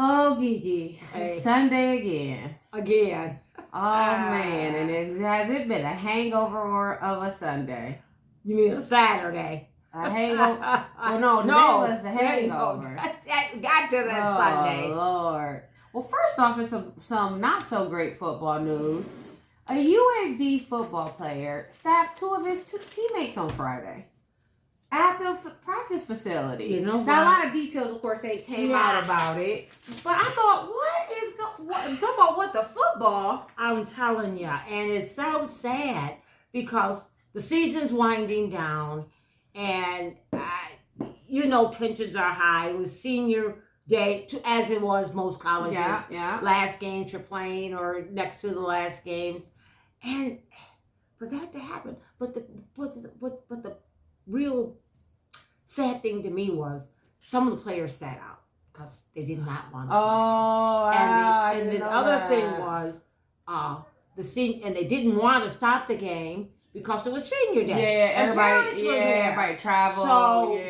Oh, Gigi, Hey. it's Sunday again. Again. Oh, man, and has it been a hangover or of a Sunday? You mean a Saturday? A hangover? Well, no, today was the hangover. Got to that Sunday. Oh, Lord. Well, first off, is some not so great football news. A UAB football player stabbed two of his teammates on Friday at the practice facility. You know now, a lot of details, of course, ain't came out about it. But I thought, talk about what the football? I'm telling you, and it's so sad because the season's winding down, and tensions are high. It was senior day, as it was most colleges. Yeah. Last games you're playing, or next to the last games, and for that to happen. But the real sad thing to me was some of the players sat out because they did not want to. And the other thing was and they didn't want to stop the game because it was senior day. Yeah, everybody traveled.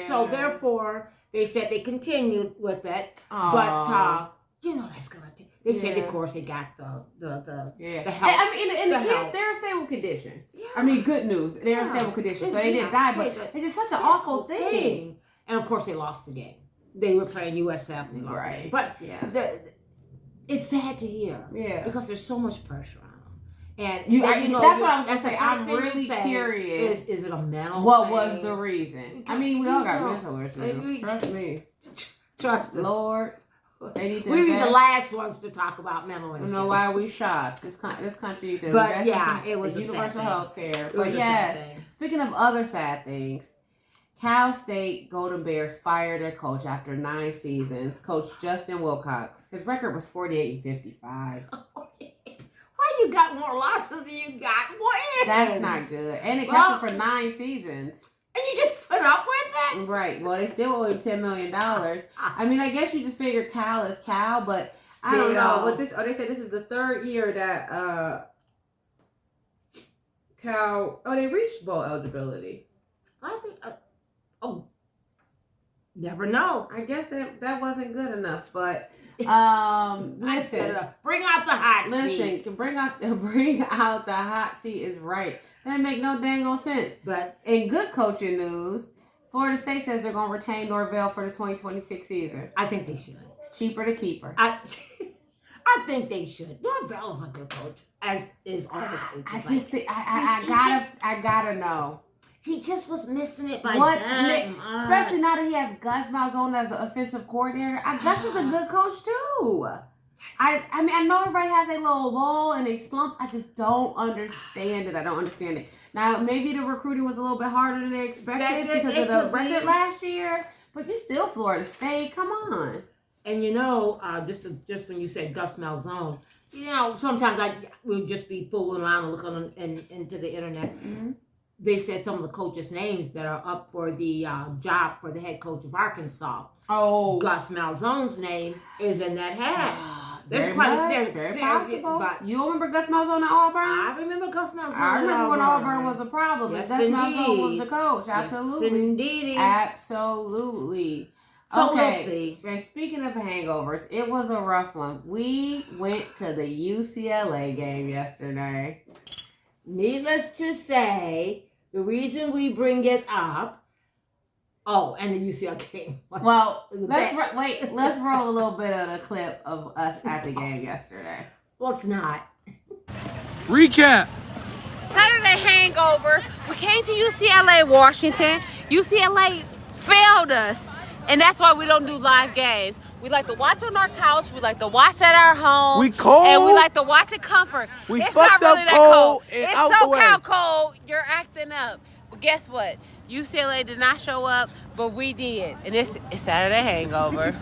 So therefore they said they continued with it. Aww. But that's gonna take. They said, of course, they got the help. I mean, and the kids, they're in stable condition. Yeah. I mean, good news. They're in stable condition, so they didn't die. But it's just such an awful thing. And of course, they lost the game. They were playing USF and they lost the game. But it's sad to hear. Yeah. Because there's so much pressure on them. And that's what I was going to say. I'm really curious. Is it a mental What thing? Was the reason? I mean, we all got mental issues. Trust me. Trust us. Lord. We were the last ones to talk about mental issues. You know why we shocked? This country needs to invest in it was universal health care. But yes, speaking of other sad things, Cal State Golden Bears fired their coach after 9 seasons. Coach Justin Wilcox. His record was 48-55. Why you got more losses than you got wins? That's not good. And it kept him for 9 seasons. And you just put up with it? Right. Well, they still owe him $10 million. I mean, I guess you just figure Cal is Cal, but I don't know. But they said this is the 3rd year that Cal. Oh, they reached bowl eligibility. I think. Never know. I guess that wasn't good enough, but listen. Bring out the hot seat. Listen, bring out the hot seat is right. That make no dang old sense. But in good coaching news, Florida State says they're going to retain Norvell for the 2026 season. I think they should. It's cheaper to keep her. I think they should. Norvell's a good coach, as is all the coaches. I gotta know. He just was missing it by especially now that he has Gus Malzahn as the offensive coordinator. Gus is a good coach too. I mean, I know everybody has a little lull and they slump. I just don't understand it. I don't understand it. Now, maybe the recruiting was a little bit harder than they expected because of the record last year. But you're still Florida State. Come on. And just when you said Gus Malzahn, sometimes I will just be fooling around and looking into the internet. Mm-hmm. They said some of the coaches' names that are up for the job for the head coach of Arkansas. Oh, Gus Malzahn's name is in that hat. There's very possible. But you remember Gus Malzahn at Auburn? I remember Gus Malzahn. I remember when Auburn was a problem. Yes, Gus Malzahn was the coach. Absolutely. Yes, indeed. Absolutely. So we'll see. And speaking of hangovers, it was a rough one. We went to the UCLA game yesterday. Needless to say, the reason we bring it up. Oh, and the UCLA game. Well, let's roll a little bit of the clip of us at the game yesterday. Let's not. Recap. Saturday hangover. We came to UCLA, Washington. UCLA failed us, and that's why we don't do live games. We like to watch on our couch. We like to watch at our home. We cold. And we like to watch in comfort. It's not fucked up really that cold. It's out so the way. cold. You're acting up. But guess what? UCLA did not show up, but we did. And it's Saturday hangover.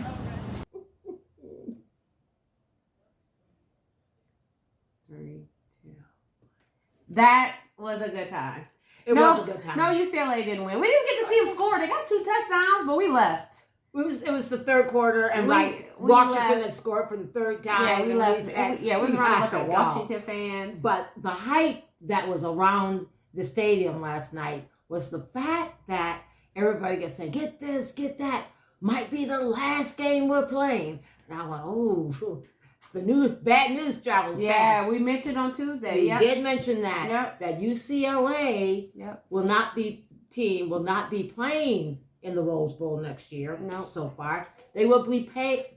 That was a good time. It was a good time. No, UCLA didn't win. We didn't get to see them score. They got 2 touchdowns, but we left. It was the third quarter, and We Washington had scored for the third time. Yeah, we left. We was around a bunch of go. Washington fans. But the hype that was around the stadium last night was the fact that everybody gets saying, "Get this, get that." Might be the last game we're playing. And I went, "Oh, the bad news travels fast." Yeah, we mentioned on Tuesday. We did mention that. Yep. That UCLA will not be playing in the Rose Bowl next year. No. So far, they will be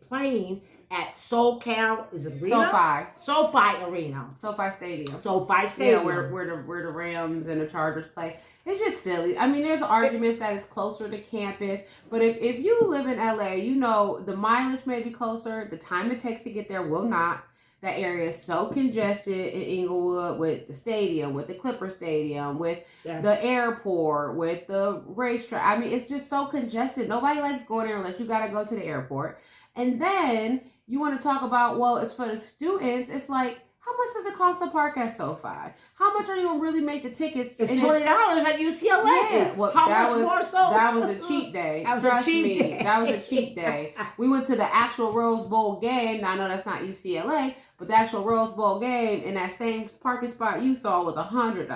playing at SoCal. Is it Arena? SoFi Arena. SoFi Stadium. SoFi Stadium. Yeah, where the Rams and the Chargers play. It's just silly. I mean, there's arguments that it's closer to campus, but if you live in LA, you know the mileage may be closer. The time it takes to get there will not. That area is so congested in Inglewood with the stadium, with the Clipper Stadium, with the airport, with the racetrack. I mean, it's just so congested. Nobody likes going there unless you got to go to the airport. And then you want to talk about, well, it's for the students. It's like, how much does it cost to park at SoFi? How much are you going to really make the tickets? It's $20 at UCLA. Yeah, well, that was a cheat day. Trust me, that was a cheat day. We went to the actual Rose Bowl game. Now, I know that's not UCLA, but the actual Rose Bowl game in that same parking spot you saw was $100.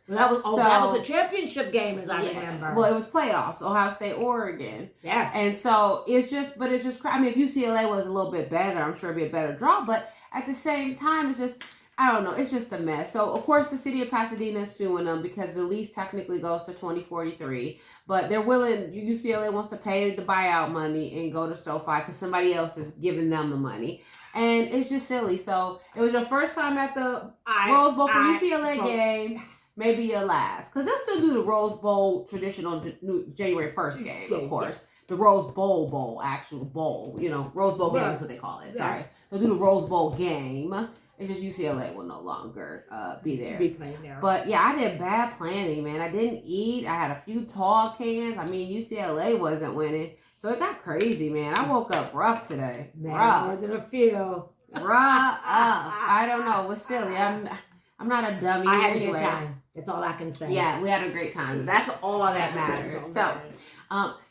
That was a championship game, as I remember. Well, it was playoffs, Ohio State, Oregon. Yes. And so it's just, I mean, if UCLA was a little bit better, I'm sure it'd be a better draw. But at the same time, it's just, I don't know, it's just a mess. So, of course, the city of Pasadena is suing them because the lease technically goes to 2043. But they're willing, UCLA wants to pay the buyout money and go to SoFi because somebody else is giving them the money. And it's just silly. So, it was your first time at the Rose Bowl for UCLA game. Maybe your last. Because they'll still do the Rose Bowl traditional January 1st game, of course. Yes. The Rose Bowl, actual bowl. You know, Rose Bowl game is what they call it. Sorry. They'll do the Rose Bowl game. It's just UCLA will no longer be there. Be playing there. But yeah, I did bad planning, man. I didn't eat. I had a few tall cans. I mean, UCLA wasn't winning. So it got crazy, man. I woke up rough today. Man, rough. more than a few. Rough. I don't know. It was silly. I'm not a dummy. I had a good time. That's all I can say. Yeah, we had a great time. That's all that matters.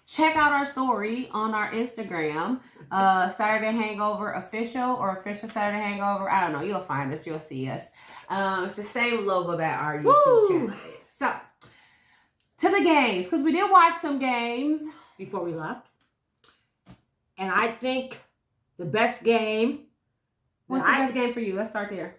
Check out our story on our Instagram, Saturday Hangover Official or Official Saturday Hangover. I don't know. You'll find us. You'll see us. It's the same logo that our YouTube channel is. So, to the games, because we did watch some games before we left. And I think the best game. What's the best game for you? Let's start there.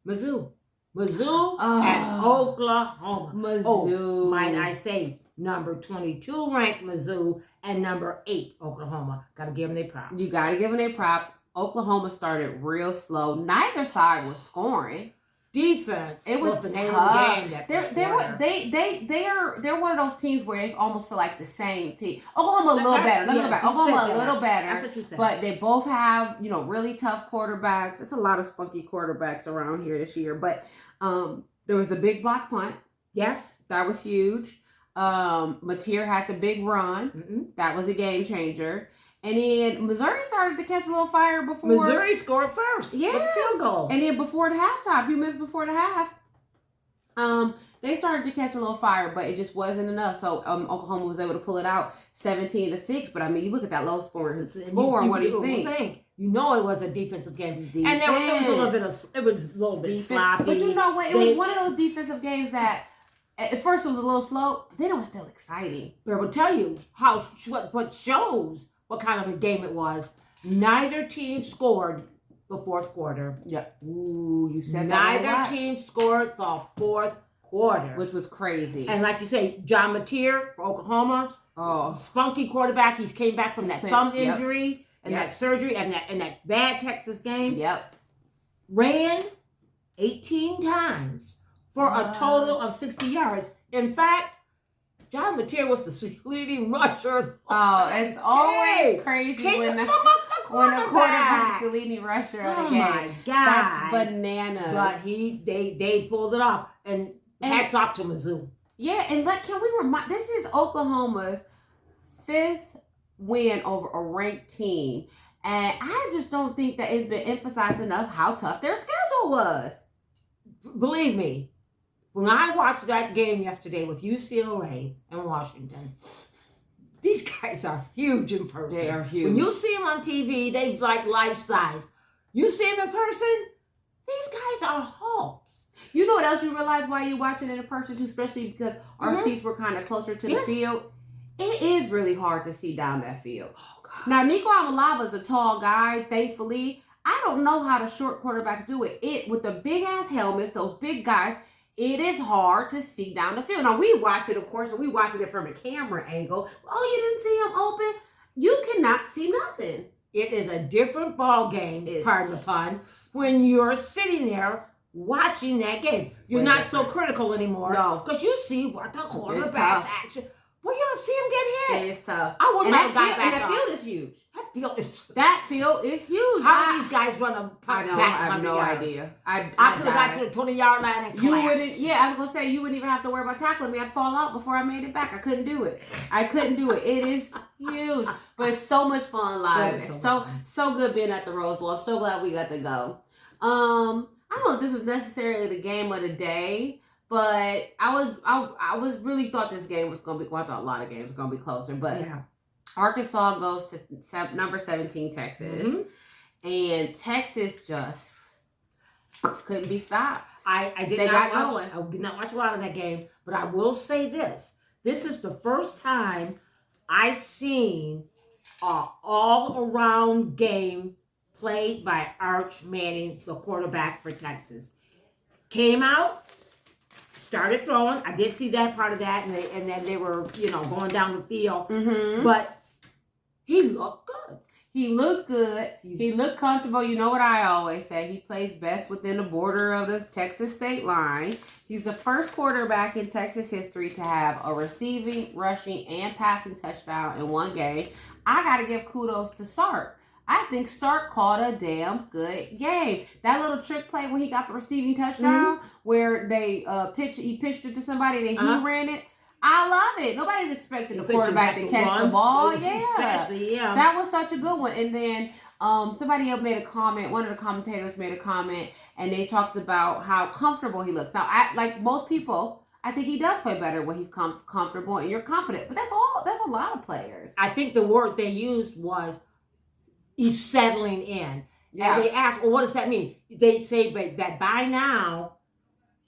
Mizzou and Oklahoma. Mizzou. Oh, might I say, number 22 ranked Mizzou and number 8 Oklahoma. Got to give them their props. You got to give them their props. Oklahoma started real slow. Neither side was scoring. Defense. It was the tough. name of the game. They're one of those teams where they almost feel like the same team. Oklahoma a little better. Oklahoma a little better. That's what you said. But they both have, really tough quarterbacks. It's a lot of spunky quarterbacks around here this year. But there was a big block punt. Yes. That was huge. Mateer had the big run. Mm-hmm. That was a game changer. And then Missouri started to catch a little fire before. Missouri scored first. Yeah. With the field goal. And then before the halftime, a few minutes before the half, they started to catch a little fire, but it just wasn't enough. So Oklahoma was able to pull it out 17-6. But I mean, you look at that low scoring score, and what do you think? You know it was a defensive game. And there was a little bit sloppy. But you know what? It was one of those defensive games that at first it was a little slow, but then it was still exciting. But I will tell you what shows what kind of a game it was. Neither team scored the fourth quarter. Yeah. Ooh, you said that. Neither team scored the fourth quarter. Which was crazy. And like you say, John Mateer for Oklahoma. Oh. Spunky quarterback. He came back from that thumb injury and that surgery and that bad Texas game. Yep. Ran 18 times for a total of 60 yards. In fact, John Mateer was the leading rusher. Oh, it's always crazy when a quarterback's the leading rusher of the game. Oh my God. That's bananas. But they pulled it off. And hats off to Mizzou. Yeah, and can we remind, this is Oklahoma's 5th win over a ranked team. And I just don't think that it's been emphasized enough how tough their schedule was. Believe me, when I watched that game yesterday with UCLA and Washington, these guys are huge in person. They are huge. When you see them on TV, they like life size. You see them in person, these guys are hulks. You know what else you realize while you're watching it in person too, especially because our seats were kind of closer to the field. It is really hard to see down that field. Oh, God. Now, Nico Amalava is a tall guy, thankfully. I don't know how the short quarterbacks do it. With the big-ass helmets, those big guys, it is hard to see down the field. Now, we watch it, of course, and we watching it from a camera angle. Oh, you didn't see him open? You cannot see nothing. It is a different ball game, pardon the pun, when you're sitting there watching that game. You're not so critical anymore. No. Because you see what the quarterback action. Well, you don't see him get hit. It is tough. I wouldn't have got back And that up. field is huge. That field is huge. How do these guys run a I know. back I have no 100 yards? idea. I could have got to the 20-yard line and You collapsed. wouldn't. Yeah, I was gonna say you wouldn't even have to worry about tackling me. I'd fall out before I made it back. I couldn't do it. It is huge, but it's so much fun live. It's So good being at the Rose Bowl. I'm so glad we got to go. I don't know if this was necessarily the game of the day, but I was really thought this game was gonna be. Well, I thought a lot of games were gonna be closer, but Arkansas goes to number 17 Texas, and Texas just couldn't be stopped. I did not watch a lot of that game, but I will say this. This is the first time I've seen an all-around game played by Arch Manning, the quarterback for Texas. Came out, started throwing. I did see that part of that, and then they were, going down the field. Mm-hmm. But he looked good. He looked good. He looked comfortable. You know what I always say. He plays best within the border of the Texas state line. He's the first quarterback in Texas history to have a receiving, rushing, and passing touchdown in one game. I got to give kudos to Sark. I think Sark called a damn good game. That little trick play when he got the receiving touchdown, where he pitched it to somebody and then he ran it. I love it. Nobody's expecting the quarterback to catch the ball. Yeah. That was such a good one. And then somebody else made a comment. One of the commentators made a comment, and they talked about how comfortable he looks. Now, like most people, I think he does play better when he's comfortable and you're confident. But that's a lot of players. I think the word they used was he's settling in. Yeah. And they asked, well, what does that mean? They say that by now,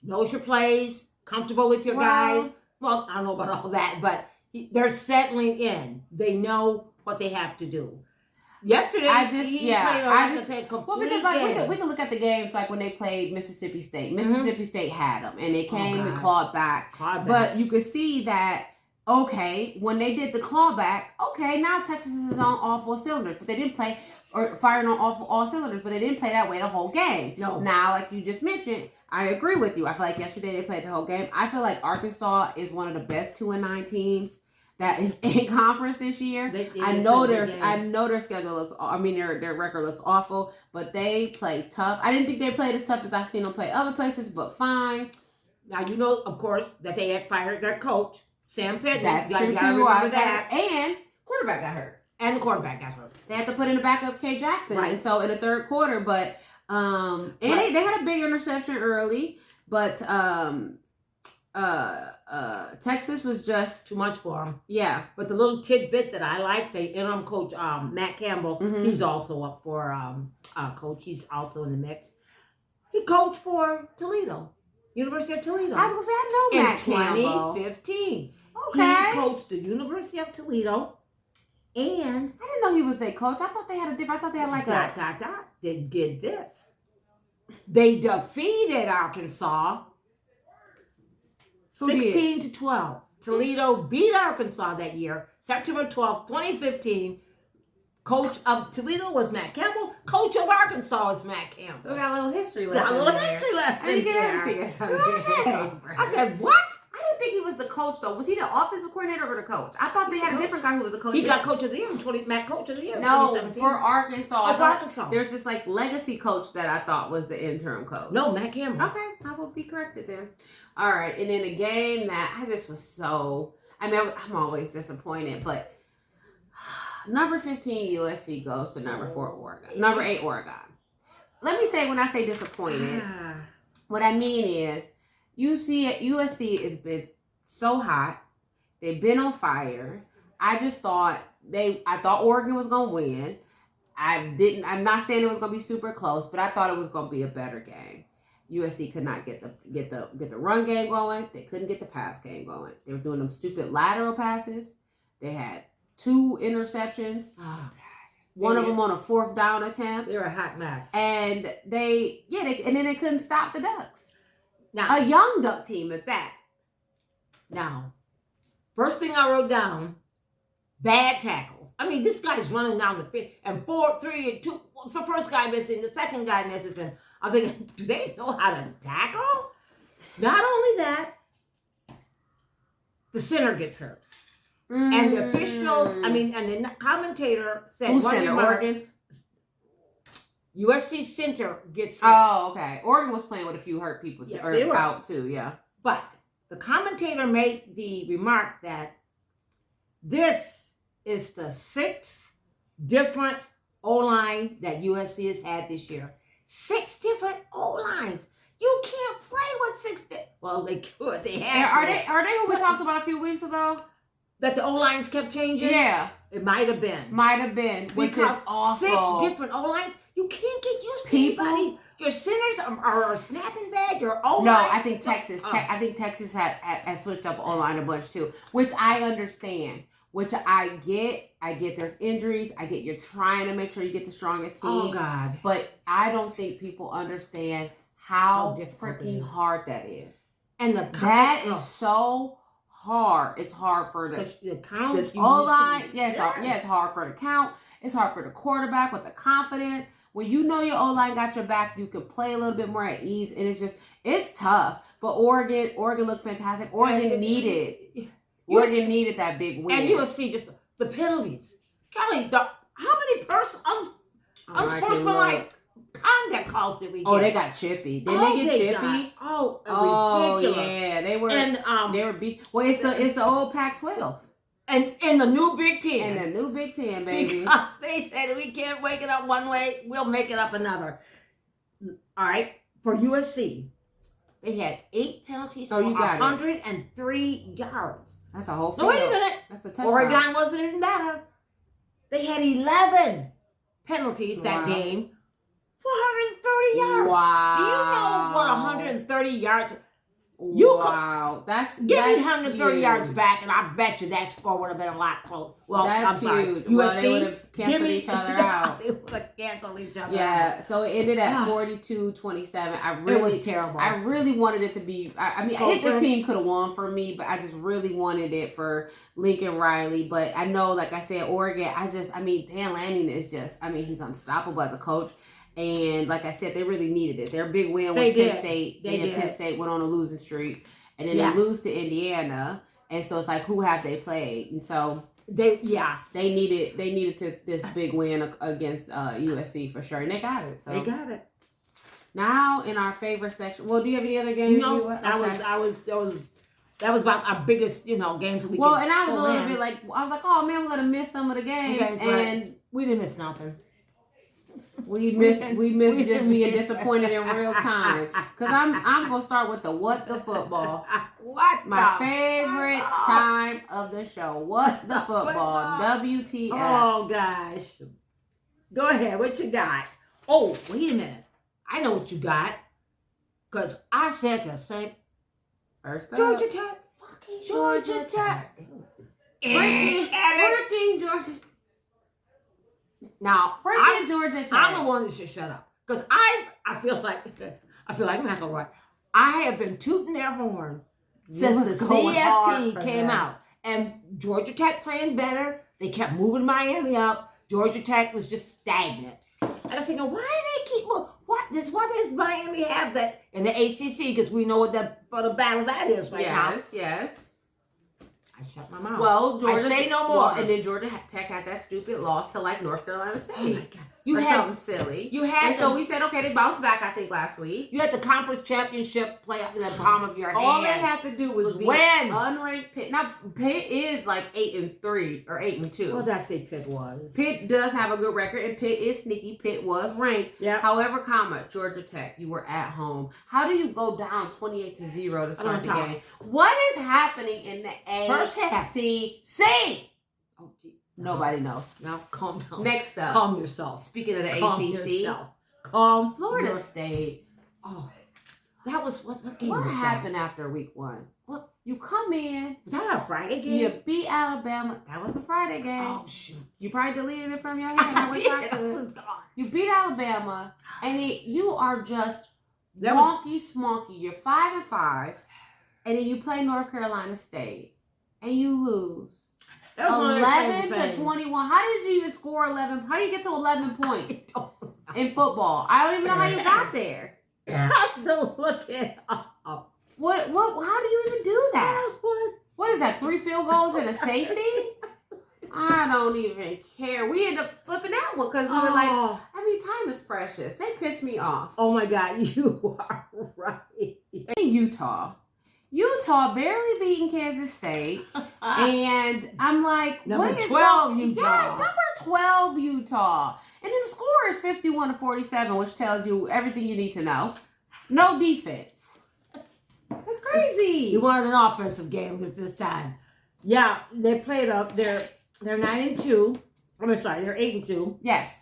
knows your plays, comfortable with your guys. Well, I don't know about all that, but they're settling in. They know what they have to do. Yesterday, because we can look at the games like when they played Mississippi State. Mississippi State had them, and they came and clawed back. But you could see that, okay, when they did the clawback, okay, now Texas is on all four cylinders, but they didn't play or firing on all cylinders, but they didn't play that way the whole game. No. Now, like you just mentioned, I agree with you. I feel like yesterday they played the whole game. I feel like Arkansas is one of the best 2-9 teams that is in conference this year. I know their schedule looks. I mean their record looks awful, but they play tough. I didn't think they played as tough as I've seen them play other places, but fine. Now you know, of course, that they had fired their coach, Sam Pittman. That's true too. Remember that. And quarterback got hurt. And the quarterback got hurt. They had to put in the backup K Jackson, and so in the third quarter, but they had a big interception early, but Texas was just too much for him. Yeah. But the little tidbit that I like, the interim coach, Matt Campbell, he's also up for coach. He's also in the mix. He coached for Toledo, University of Toledo. I was gonna say I know Matt Campbell. In 2015. Okay. He coached the University of Toledo. And I didn't know he was their coach. I thought they had a different. I thought they had like They get this. They defeated Arkansas 16-12. Toledo beat Arkansas that year, September 12th, 2015. Coach of Toledo was Matt Campbell. Coach of Arkansas is Matt Campbell. So we got a little history lesson. I didn't get everything. I said, what? I didn't think he was the coach, though. Was he the offensive coordinator or the coach? I thought they had a different guy who was the coach. He got coach of the year in 2017. No, for Arkansas. Arkansas. There's this like legacy coach that I thought was the interim coach. No, Matt Campbell. Okay, I will be corrected there. All right, and in a game that I just was so... I mean, I'm always disappointed, but number 15 USC goes to number 4 Oregon. Number 8 Oregon. Let me say, when I say disappointed, what I mean is USC has been so hot. They've been on fire. I just thought I thought Oregon was gonna win. I'm not saying it was gonna be super close, but I thought it was gonna be a better game. USC could not get the run game going. They couldn't get the pass game going. They were doing them stupid lateral passes. They had 2 interceptions. Oh God. One of them on a 4th down attempt. They're a hot mess. And and then they couldn't stop the Ducks. Now, A young Duck team at that. Now, first thing I wrote down, bad tackles. I mean, this guy's running down the field, and 4, 3, and 2. The first guy missing, the second guy misses, and I'm thinking, do they know how to tackle? Not only that, the center gets hurt. And the official, and the commentator said, Who center? Oregon's? USC center gets hurt. Oh, okay. Oregon was playing with a few hurt people too, Yes, or they were. out too, yeah. But the commentator made the remark that this is the 6th different O-line that USC has had this year. 6 different O-lines. You can't play with 6 well, they could. They had Are to. they who we talked about a few weeks ago? That the O-lines kept changing? Yeah. It might have been. Which is awful. 6 different O-lines, you can't get used to People- anybody. Your centers are snapping back. Your O-line. No, I think Texas. I think Texas had switched up O-line a bunch too, which I understand. Which I get. There's injuries. I get you're trying to make sure you get the strongest team. Oh, God. But I don't think people understand how difficult it freaking is. hard that is. And That is so hard. It's hard for the count. the O-line. It's hard for the count. It's hard for the quarterback with the confidence. When you know your O-line got your back, you can play a little bit more at ease. And it's tough. But Oregon looked fantastic. Oregon needed that big win. And you'll see just the penalties. Kelly, how many unsportsmanlike conduct calls did we get? Oh, they got chippy. Didn't they get chippy? Ridiculous. Yeah, they were. And they were beat. Well, it's the old Pac-12 and in the new Big Ten. and the new Big Ten, baby. Because they said we can't wake it up one way, we'll make it up another. All right, for USC, they had 8 penalties for you got it. 103 yards. That's a whole field. No, wait a minute. That's a touchdown. Oregon wasn't even better. They had 11 penalties that game for 130 yards. Wow. Do you know what 130 yards? That's Give me that's 130 huge. yards back, and I bet you that score would have been a lot closer. Well, That's I'm sorry. huge. USC, Well, they would have canceled each other out. They would have canceled each other out. Yeah, so it ended at 42-27. It was terrible. I really wanted it to be. I mean, either team could have won for me, but I just really wanted it for Lincoln Riley. But I know, like I said, Oregon. Dan Lanning is just. He's unstoppable as a coach. And like I said, they really needed it. Their big win was Penn State. Penn State went on a losing streak, and then they lose to Indiana. And so it's like, who have they played? And so they needed this big win against USC for sure, and they got it. So they got it. Now in our favorite section. Well, do you have any other games? No, that was about our biggest, games that we. Well, and I was a little bit like, oh man, we're gonna miss some of the games, and we didn't miss nothing. We missed just being disappointed in real time. Cause I'm gonna start with the what the football. My favorite time of the show. What the football? WTF. Oh gosh. Go ahead. What you got? Oh, wait a minute. I know what you got. Cause I said the same. First up, Georgia Tech. Fucking Georgia Tech. Freaking Georgia. Now, Georgia Tech. I'm the one that should shut up because I feel like McElroy. I have been tooting their horn since the CFB came out, and Georgia Tech playing better. They kept moving Miami up. Georgia Tech was just stagnant. And I was thinking, why do they keep moving? What does Miami have that in the ACC? Because we know what the battle that is right now. Yes. I shut my mouth. Well, Georgia. I say no more. Well, and then Georgia Tech had that stupid loss to North Carolina State. Oh my God! Something silly. So we said, okay, they bounced back. I think last week. You had the conference championship play up in the palm of your hand. All they had to do was win. Unranked Pitt. Now Pitt is like 8-3 or 8-2. What did I say Pitt was? Pitt does have a good record, and Pitt is sneaky. Pitt was ranked. Yeah. However, Georgia Tech, you were at home. How do you go down 28-0 to start the game? What is happening in the First half. ACC? Oh, gee. Nobody knows. Now, calm down. Next up, Calm yourself. speaking of the Calm ACC, yourself. Calm. Florida your- State. Oh, that was what game What was happened after week 1? What you come in? That? Was that a Friday game? You beat Alabama. That was a Friday game. Oh shoot! You probably deleted it from your head. I wish I It could. was gone. You beat Alabama, and you are just That was- wonky smonky. You're 5-5, and then you play North Carolina State, and you lose That was one of their 11 favorite to things. 21. How did you even score 11? How do you get to 11 points I don't know. in football? I don't even know how you got there. I have to look it up. What? How do you even do that? What? What is that? 3 field goals and a safety? I don't even care. We ended up flipping that one because we were like, Oh. I mean, time is precious. They pissed me off. Oh my God, you are right. In Utah barely beating Kansas State, and I'm like, Number what is 12 wrong? Utah. Yes, number 12 Utah, and then the score is 51-47, which tells you everything you need to know. No defense. That's crazy. You wanted an offensive game this time. Yeah, they played up. They're 9-2. I'm sorry, they're 8-2. Yes.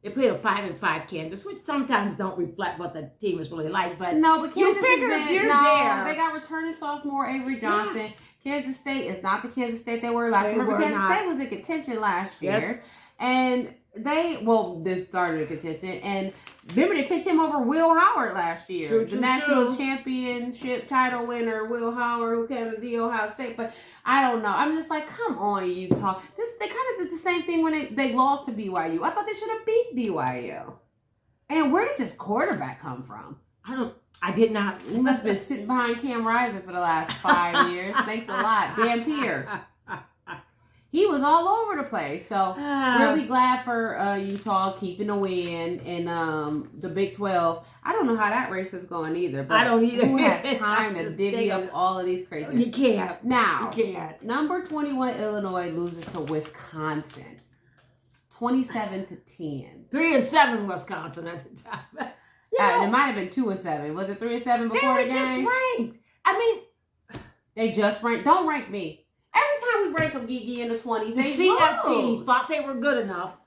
They played a 5-5 Kansas, which sometimes don't reflect what the team is really like. But No, but Kansas figure if has been you're no. there. They got returning sophomore Avery Johnson. Kansas State is not the Kansas State they were last They year. Remember, were Kansas not. State was in contention last Yep. year, and they started in contention. And remember, they picked him over Will Howard last year, True, the true, national true. championship title winner, Will Howard, who came to the Ohio State. But I don't know. I'm just like, come on, Utah. They kind of did the same thing when they lost to BYU. I thought they should have beat BYU. And where did this quarterback come from? I did not. He must have been sitting behind Cam Rising for the last 5 years. Thanks a lot. Dan Pierre. He was all over the place. So really glad for Utah keeping a win in the Big 12. I don't know how that race is going either. But I don't either. Who has time to divvy up all of these crazy? You can't. Now, You can't. number 21 Illinois loses to Wisconsin, 27-10. 3-7 Wisconsin at the time. And it might have been 2-7. Was it 3-7 They before were the just game? ranked. I mean, They just rank. Don't rank me. Every time we rank them, Gigi, in the 20s, the they CFB lose. thought they were good enough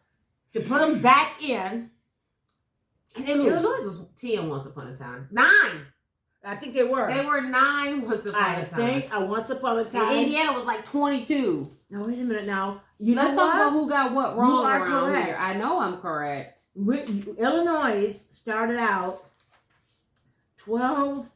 to put them back in, and they lose. Illinois was 10 once upon a time. 9. I think they were. They were 9 once upon I a time. think once upon a And time. Indiana was like 22. No, wait a minute now. You Let's know talk what? about who got what wrong You are around correct. here. I know I'm correct. Illinois started out 12,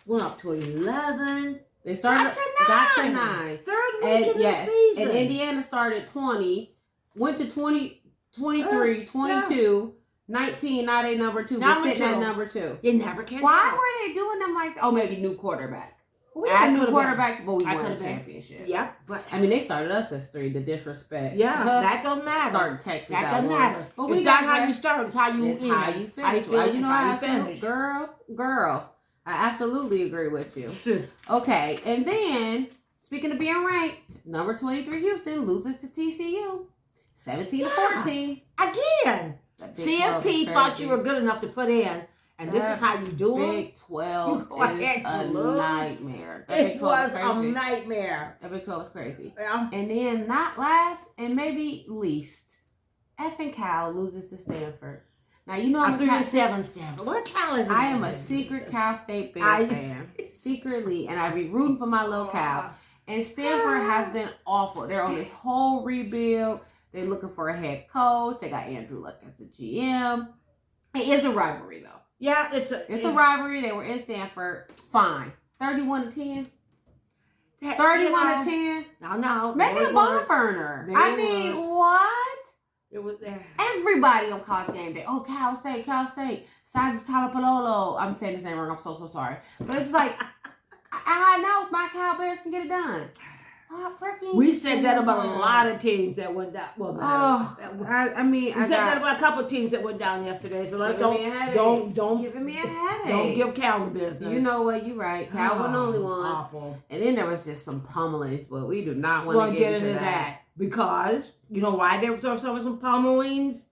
went up to 11. They started Got to got to 9. 9. Third week And of yes, the season. and Indiana started 20, went to 20, 23, Yeah. 22, 19. Now they number 2, but Number sitting at 2. number 2. You never can Why tell. were they doing them like? Oh, maybe new quarterback. Well, we I had a new could've quarterback, but we I won the could've been. championship. Yeah, but I mean, they started us as 3. The disrespect. yeah, that don't matter. Starting Texas That out doesn't one. matter. But It's we not got how you start. It's how you It's end. how you finish. feel, Well, you know how I you feel, finish. girl. I absolutely agree with you. Okay, and then speaking of being ranked, number 23 Houston loses to TCU, 17-14. Again, That Big 12 is CFP thought crazy. you were good enough to put in, and this is how you do it. Big 12 You go ahead is a and lose. nightmare. That Big It 12 was is a crazy. nightmare. That Big 12 is crazy. Yeah. And then not last and maybe least, effing Cal loses to Stanford. Now you know I'm A a Cal 3-7 Stanford. What Cal is it? I am a secret Cal State Bear I- fan. Secretly. And I be rooting for my little Cal. And Stanford has been awful. They're on this whole rebuild. They're looking for a head coach. They got Andrew Luck as the GM. It is a rivalry, though. Yeah, it's a rivalry. They were in Stanford. Fine. 31-10. 31-10. No. Make it a barn burner. There I mean, was. what? It was there. Everybody on College Game Day. Oh, Cal State. Saja Talapalolo. I'm saying his name wrong. I'm so sorry. But it's like, I know my Cal Bears can get it done. Freaking We said that about a Stanford. lot of teams that went down. Well, I mean, we said that about a couple of teams that went down yesterday. So let's Giving me a headache. don't giving me a headache. don't give Cal the business. You know what? You're right. Cal wasn't the only it's one. Awful. And then there was just some pummelings, but we do not We want won't to get into that. because you know why there was some pummelings?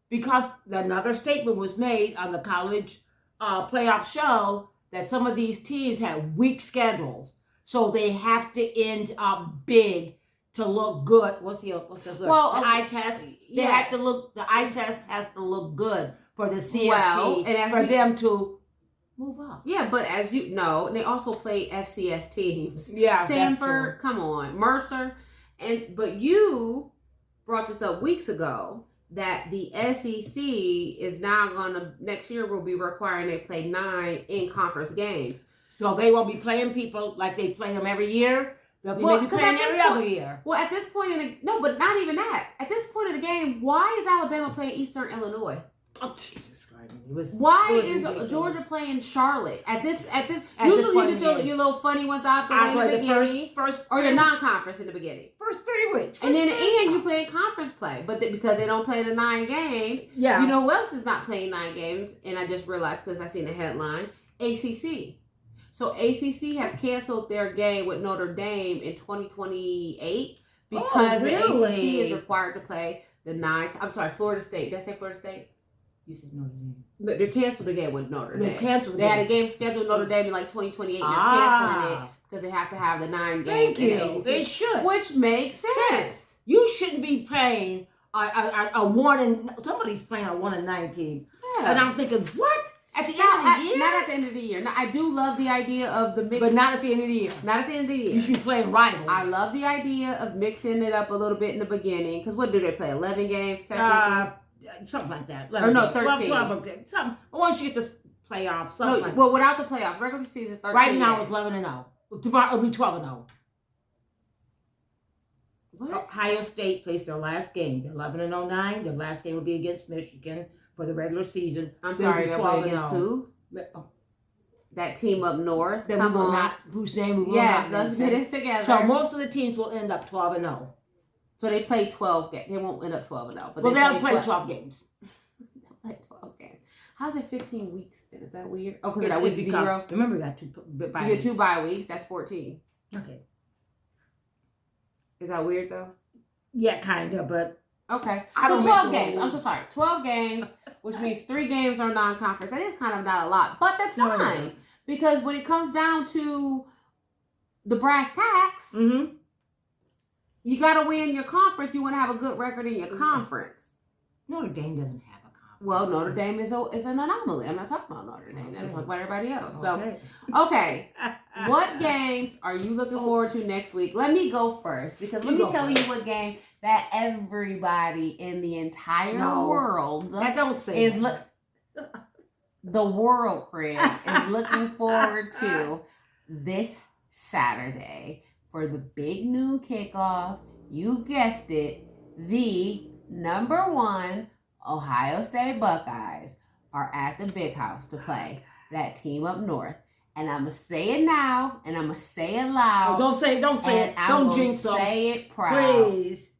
Because another statement was made on the college playoff show that some of these teams had weak schedules, so they have to end up big to look good. What's the Well, the eye test? They have to look. The eye test has to look good for the CFB for them to move up. Yeah, but as you know, they also play FCS teams. Yeah, Sanford, come on, Mercer, but you brought this up weeks ago that the SEC is now gonna next year will be requiring they play 9 in-conference games. So they won't be playing people like they play them every year. They'll be maybe playing every other year. Well, at this point no, but not even that. At this point in the game, why is Alabama playing Eastern Illinois? Oh, Jesus Christ! Why is Georgia playing Charlotte? At this usually you get your little funny ones out there in the beginning, or your non-conference in the beginning. First 3 weeks, and then in the end you play conference play, but because they don't play the 9 games, you know who else is not playing 9 games? And I just realized because I seen the headline, ACC. So ACC has canceled their game with Notre Dame in 2028 because the ACC is required to play the 9. I'm sorry, Florida State. Did I say Florida State? You said Notre Dame. They canceled the game with Notre Dame. They had a game scheduled Notre Dame in like 2028. And they're canceling it because they have to have the 9 games. Thank you. They should. Which makes sense. You shouldn't be playing a 1 and somebody's playing a 1 and 19. Yeah. And I'm thinking, what? At the end of the year? Not at the end of the year. Now, I do love the idea of the mix. But not at the end of the year. Not at the end of the year. You should be playing rivals. I love the idea of mixing it up a little bit in the beginning. Because what do they play? 11 games technically? Something like that. 13. 12, something. Once you get the playoffs, something like well, without the playoffs. Regular season 13 Right now games. it's 11 and 0. Tomorrow it'll be 12 and 0. What? Ohio State plays their last game. They're 11 and 09. Their last game will be against Michigan for the regular season. I'm sorry, they'll play against who? That team up north. Come on. Whose name we will not mention. Let's get it together. So most of the teams will end up 12 and 0. So they play 12 games. They won't end up 12 and 0. But they'll play 12 games. They'll play 12 games. How's it 15 weeks then? Is that weird? Oh, because that week 0? Remember that 2 bye weeks. You get 2 bye weeks. That's 14. Okay. Is that weird though? Yeah, kind of, but... Okay. So 12 games. I'm so sorry. 12 games, which means 3 games are non-conference. That is kind of not a lot, but that's fine. Because when it comes down to the brass tacks, you got to win your conference. You want to have a good record in your conference. Notre Dame doesn't have a conference. Well, Notre Dame is an anomaly. I'm not talking about Notre Dame. I'm talking about everybody else. So, okay. What games are you looking forward to next week? Let me go first because let me tell you what game that everybody in the entire world the world, Craig, is looking forward to this Saturday for the big noon kickoff. You guessed it, the #1 Ohio State Buckeyes are at the Big House to play that team up north. And I'm going to say it now, and I'm going to say it loud. Don't say it. Don't jinx them. Say it proud. Please.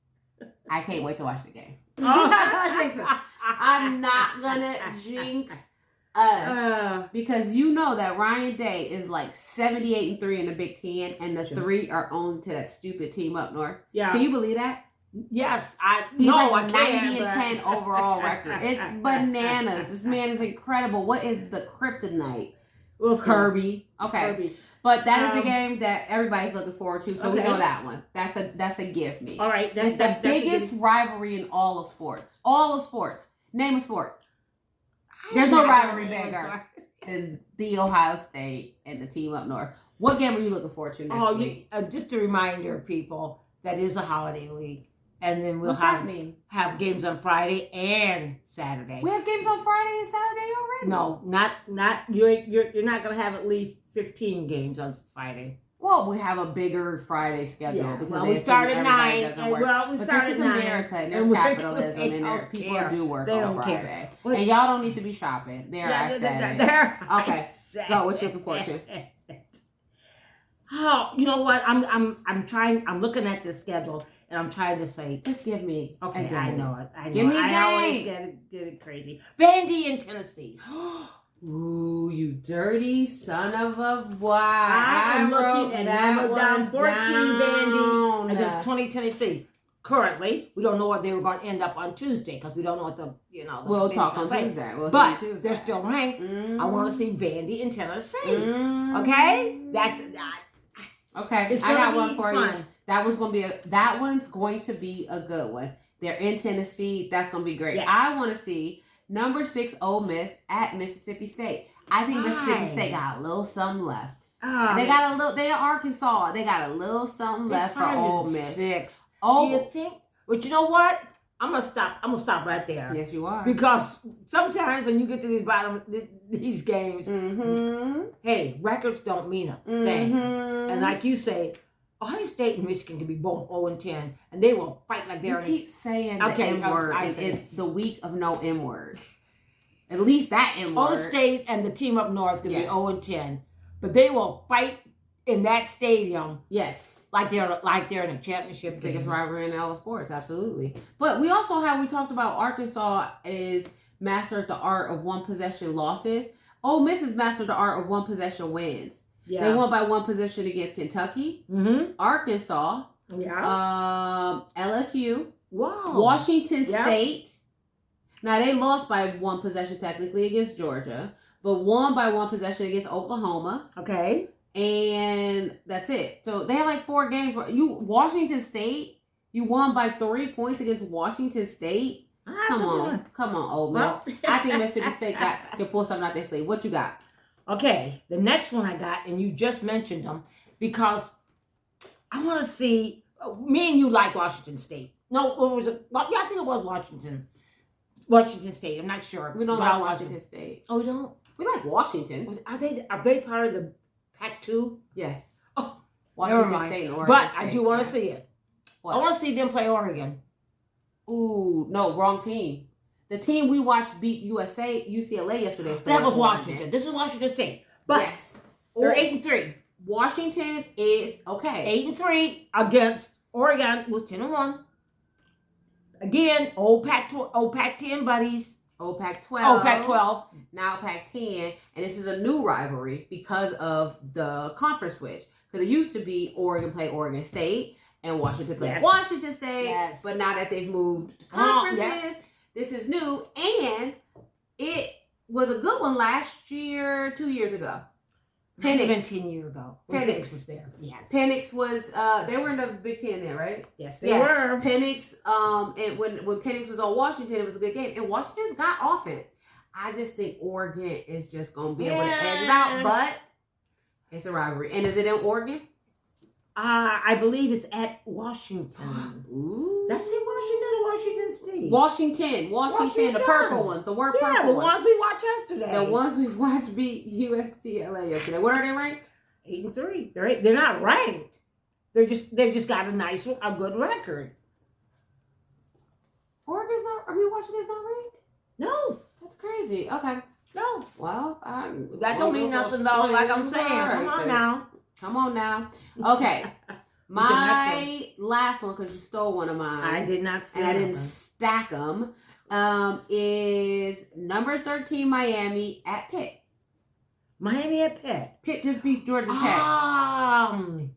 I can't wait to watch the game. I'm not going to jinx us. Because you know that Ryan Day is like 78-3 in the Big Ten, and the 3 are only to that stupid team up north. Yeah. Can you believe that? Yes, He's like 90-10 overall record. It's bananas. This man is incredible. What is the kryptonite? Kirby. Okay. Kirby. But that is the game that everybody's looking forward to. So we know that one. That's a give me. All right. It's the biggest rivalry in all of sports. All of sports. Name a sport. There's no rivalry bigger than the Ohio State and the team up north. What game are you looking forward to next week? Just a reminder, people, that is a holiday week. And then we'll have games on Friday and Saturday. We have games on Friday and Saturday already. No, not you're not gonna have at least 15 games on Friday. Well, we have a bigger Friday schedule because we start at 9. We start at 9. America and there's capitalism and there people do work on Friday. And y'all don't need to be shopping. I said. Okay. Go. What you looking forward to? Oh, you know what? I'm looking at this schedule. And I'm trying to say, just give me. Okay, I know it. Give me a game. I always get it crazy. Vandy in Tennessee. Ooh, you dirty son of a boy! I'm looking at number down 14 Vandy against 20 Tennessee. Currently, we don't know what they were going to end up on Tuesday because we don't know what we'll talk on Tuesday. But they're still ranked. I want to see Vandy in Tennessee. Okay, Okay, It's I got gonna one be for fun. you. That one's going to be a good one. They're in Tennessee. That's going to be great. Yes. I want to see number 6 Ole Miss at Mississippi State. I think Mississippi State got a little something left. They got a little. They are Arkansas. They got a little something left for Ole Miss. 6. Oh, Do you think? But you know what? I'm gonna stop right there. Yes, you are. Because sometimes when you get to these these games, hey, records don't mean a thing. And like you say, Ohio State and Michigan can be both 0-10, and they will fight like they're. You keep saying the M word, and it's the week of no M words. At least that M word. Ohio State and the team up north can be 0-10, but they will fight in that stadium. Yes. Like they're in a championship. Biggest rivalry in all sports, absolutely. But we also we talked about Arkansas is mastered the art of one possession losses. Ole Miss has mastered the art of one possession wins. Yeah. They won by one possession against Kentucky, Arkansas, LSU, Washington State. Now they lost by one possession technically against Georgia, but won by one possession against Oklahoma. Okay. And that's it. So they have like 4 games. Washington State, you won by 3 points against Washington State. Come on, Ole Miss. Well, I think Mississippi State can pull something out their sleeve. What you got? Okay, the next one I got, and you just mentioned them because I want to see. Me and you like Washington State. No, what was it? Well, yeah, I think it was Washington State. I'm not sure. We don't like Washington State. Oh, we don't. We like Washington. Are they part of the Pac-2? Yes. Oh, Washington State and Oregon But State. I do want to see it. What? I want to see them play Oregon. Ooh, no, wrong team. The team we watched beat UCLA yesterday. That was Washington. This is Washington State. But yes. They're 8-3. Washington is okay. 8-3 against Oregon was 10-1. Again, old Pac-10 buddies. Old Pac-12. Oh, Pac-12. Now Pac-10. And this is a new rivalry because of the conference switch. Because it used to be Oregon play Oregon State and Washington play Washington State. Yes. But now that they've moved conferences, this is new. And it was a good one last year, 2 years ago. Penix 10 years ago. Penix was there. Yes. Penix was they were in the Big Ten then, right? Yes, they were. Penix, and when Penix was on Washington, it was a good game. And Washington's got offense. I just think Oregon is just gonna be able to edge it out, but it's a rivalry. And is it in Oregon? I believe it's at Washington. Ooh. Did I say Washington or Washington State? Washington, the purple ones, the purple ones. The ones we watched yesterday. The ones we watched beat UCLA yesterday. What are they ranked? 8-3. They're not ranked. They've just got a good record. Washington's not ranked? No. That's crazy. Okay. No. Well, that don't mean nothing though. Like I'm saying, come on now. Okay. My last one, because you stole one of mine. I did not steal. And I didn't stack them. Is number 13 Miami at Pitt. Miami at Pitt. Pitt just beat Georgia Tech.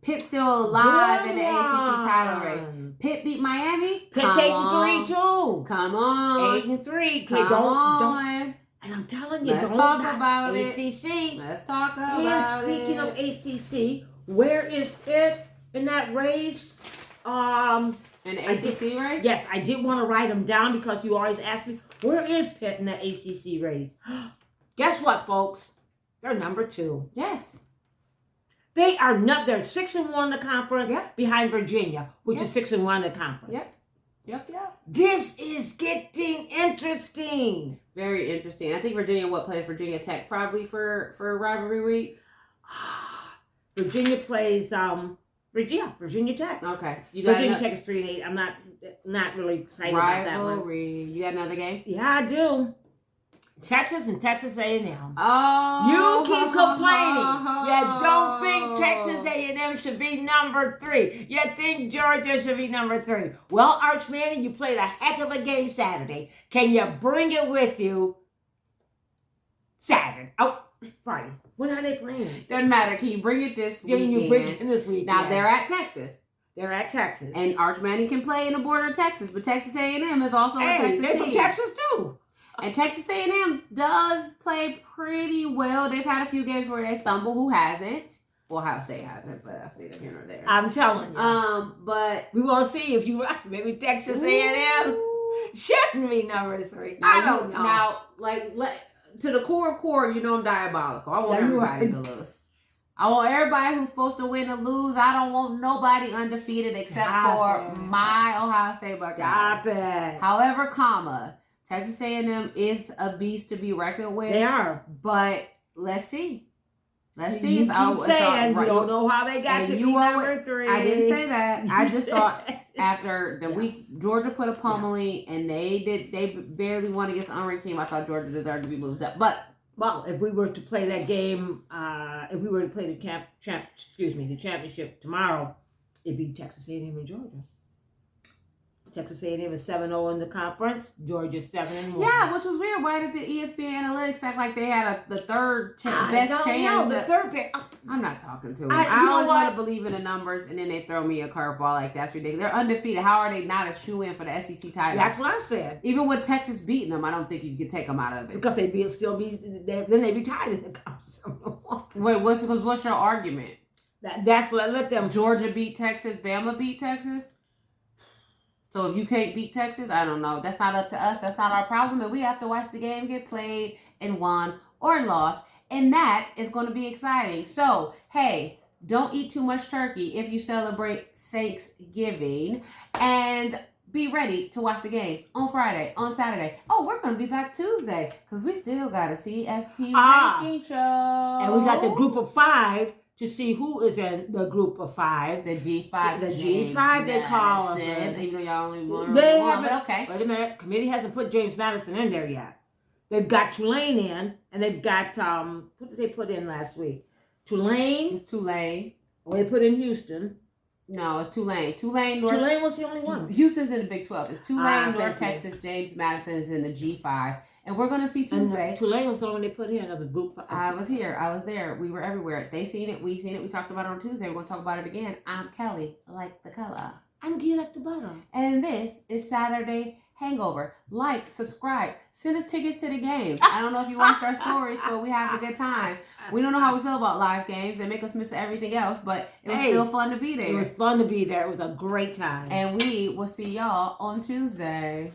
Pitt's still alive in the ACC title race. Pitt beat Miami. Pitt's 8-3 too. Come on. 8-3. Come on. And I'm telling you, let's talk about it. ACC. Let's talk about it. Speaking of ACC, where is Pitt in that race? In the ACC race? Yes, I did want to write them down because you always ask me, where is Pitt in the ACC race? Guess what, folks? They're number 2. Yes. They are not. They're 6-1 in the conference behind Virginia, which is 6-1 in the conference. Yep. This is getting interesting. Very interesting. I think Virginia plays Virginia Tech probably for rivalry week. Virginia plays Virginia Tech. Okay. Virginia Tech is 3-8. I'm not really excited about that one. Rivalry. You got another game? Yeah, I do. Texas and Texas A&M. Oh. You keep complaining. You don't think Texas A&M should be number 3. You think Georgia should be number 3. Well, Arch Manning, you played a heck of a game Saturday. Can you bring it with you Saturday? Oh, Friday. When are they playing? Doesn't matter. Can you bring it this weekend? Can you bring it this weekend? Now, they're at Texas. They're at Texas. And Arch Manning can play in the border of Texas, but Texas A&M is also a Texas team. They're from Texas, too. And Texas A&M does play pretty well. They've had a few games where they stumble. Who hasn't? Well, Ohio State hasn't, but that's neither here nor there. I'm telling you. But we want to see if you right. Maybe Texas A&M shouldn't be number 3. Now, I don't know. Now, to the core, you know I'm diabolical. I want everybody to lose. I want everybody who's supposed to win to lose. I don't want nobody undefeated except for my Ohio State Buckeyes. Stop it. However, Texas A&M is a beast to be reckoned with. They are. But let's see. Let's see. You keep saying you don't know how they got to be number 3. I didn't say that. I just thought after the week Georgia put a pummeling and they barely won against an unranked team. I thought Georgia deserved to be moved up. But if we were to play that game, if we were to play the championship tomorrow, it'd be Texas A&M and Georgia. Texas A&M is 7-0 in the conference. Georgia's 7-1. Yeah, which was weird. Why did the ESPN analytics act like they had the third best chance? The third pick. I'm not talking to them. I always want to believe in the numbers, and then they throw me a curveball like that's ridiculous. They're undefeated. How are they not a shoe-in for the SEC title? That's what I said. Even with Texas beating them, I don't think you can take them out of it. Because then they'd be tied in the conference. Wait, what's your argument? That's what I let them. Georgia beat Texas. Bama beat Texas. So if you can't beat Texas, I don't know. That's not up to us. That's not our problem. And we have to watch the game get played and won or lost. And that is going to be exciting. So, hey, don't eat too much turkey if you celebrate Thanksgiving. And be ready to watch the games on Friday, on Saturday. Oh, we're going to be back Tuesday because we still got a CFB ranking show. And we got the group of 5. To see who is in the group of 5. The G5. The G5 they call us. Even though y'all only one. But okay. Wait a minute. Committee hasn't put James Madison in there yet. They've got Tulane in, and they've got, what did they put in last week? Tulane. It's Tulane. Or they put in Houston. No, it's Tulane. Tulane was the only one. Houston's in the Big 12. It's Tulane, North Texas. James Madison is in the G5. And we're going to see Tuesday. And Tulane was the one they put in of the group. I was here. I was there. We were everywhere. They seen it. We seen it. We talked about it on Tuesday. We're going to talk about it again. I'm Kelly, like the color. I'm Gia, like the butter. And this is Saturday Hangover. Like, subscribe. Send us tickets to the game. I don't know if you watched our stories, but we have a good time. We don't know how we feel about live games. They make us miss everything else, but it was still fun to be there. It was fun to be there. It was a great time. And we will see y'all on Tuesday.